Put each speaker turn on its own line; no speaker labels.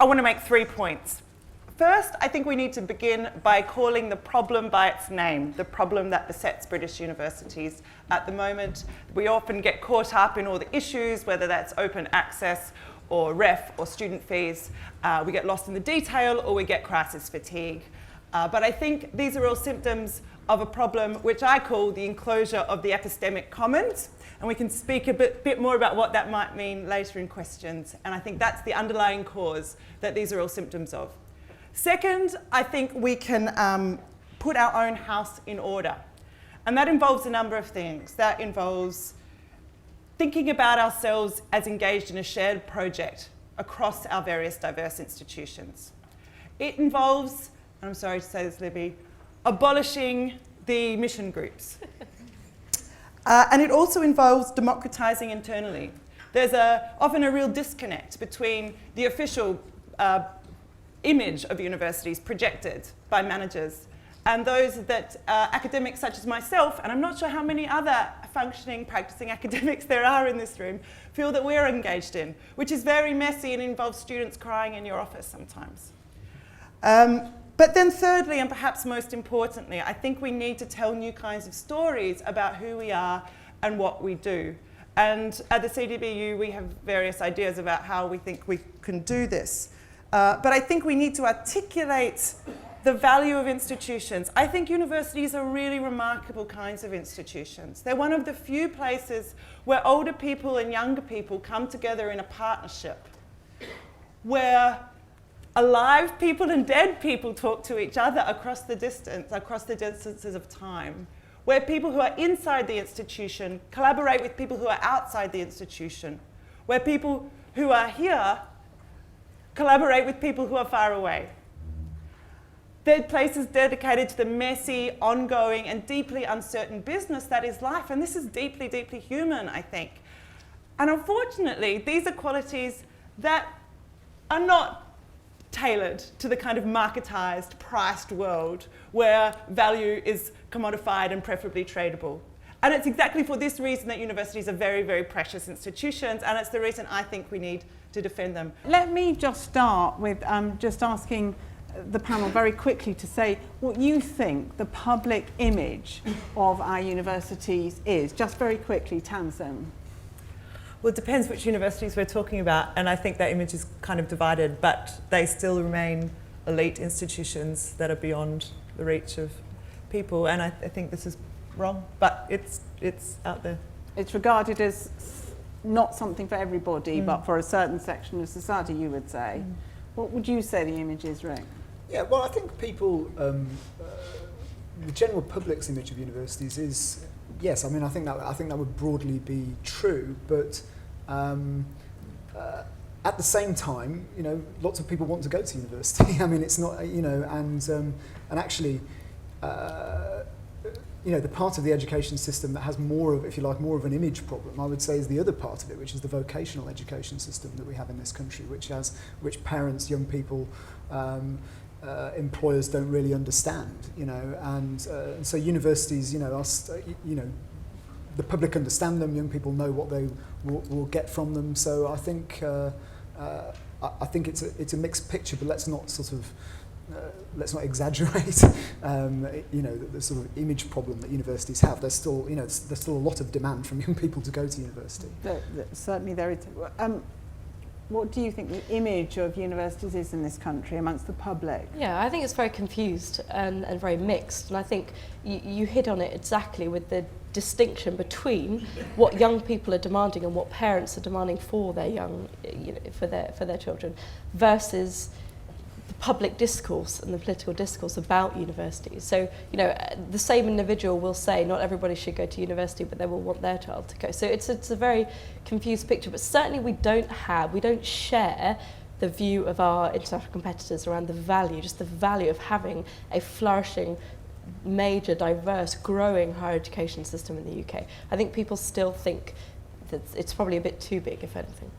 I want to make 3 points. First, I think we need to begin by calling the problem by its name, the problem that besets British universities at the moment. We often get caught up in all the issues, whether that's open access or ref or student fees. We get lost in the detail or we get crisis fatigue. But I think these are all symptoms of a problem which I call the enclosure of the epistemic commons. And we can speak a bit more about what that might mean later in questions. And I think that's the underlying cause that these are all symptoms of. Second, I think we can put our own house in order. And that involves a number of things. That involves thinking about ourselves as engaged in a shared project across our various diverse institutions. It involves, and I'm sorry to say this, Libby, abolishing the mission groups. And it also involves democratising internally. There's often a real disconnect between the official image of universities projected by managers and those that academics such as myself, and I'm not sure how many other functioning, practicing academics there are in this room, feel that we're engaged in, which is very messy and involves students crying in your office sometimes. But then thirdly, and perhaps most importantly, I think we need to tell new kinds of stories about who we are and what we do. And at the CDBU, we have various ideas about how we think we can do this. But I think we need to articulate the value of institutions. I think universities are really remarkable kinds of institutions. They're one of the few places where older people and younger people come together in a partnership, where alive people and dead people talk to each other across the distances of time, where people who are inside the institution collaborate with people who are outside the institution, where people who are here collaborate with people who are far away. They're places dedicated to the messy, ongoing, and deeply uncertain business that is life, and this is deeply, deeply human, I think. And unfortunately, these are qualities that are not tailored to the kind of marketized, priced world where value is commodified and preferably tradable. And it's exactly for this reason that universities are very, very precious institutions, and it's the reason I think we need to defend them.
Let me just start with just asking the panel very quickly to say what you think the public image of our universities is. Just very quickly, Tamson.
Well, it depends which universities we're talking about, and I think that image is kind of divided, but they still remain elite institutions that are beyond the reach of people, and I think this is wrong, but it's out there.
It's regarded as not something for everybody, but for a certain section of society, you would say. What would you say the image is, Rick?
Yeah, well, I think people, the general public's image of universities is, yes, I mean, I think that would broadly be true, but at the same time, you know, lots of people want to go to university. I mean, it's not, you know, and actually, you know, the part of the education system that has more of, if you like, more of an image problem, I would say, is the other part of it, which is the vocational education system that we have in this country, which parents, young people, employers don't really understand, you know, and so universities, you know, the public understand them, young people know what they will get from them. So I think it's a mixed picture, but let's not sort of let's not exaggerate, you know, the sort of image problem that universities have. There's still, you know, there's still a lot of demand from young people to go to university.
Certainly there is. What do you think the image of universities is in this country amongst the public?
Yeah, I think it's very confused and very mixed, and I think you hit on it exactly with the distinction between what young people are demanding and what parents are demanding for their young, you know, for their children, versus the public discourse and the political discourse about universities. So, you know, the same individual will say not everybody should go to university, but they will want their child to go. So it's a very confused picture, but certainly we don't share the view of our international competitors around the value, just the value of having a flourishing, major, diverse, growing higher education system in the UK. I think people still think that it's probably a bit too big, if anything.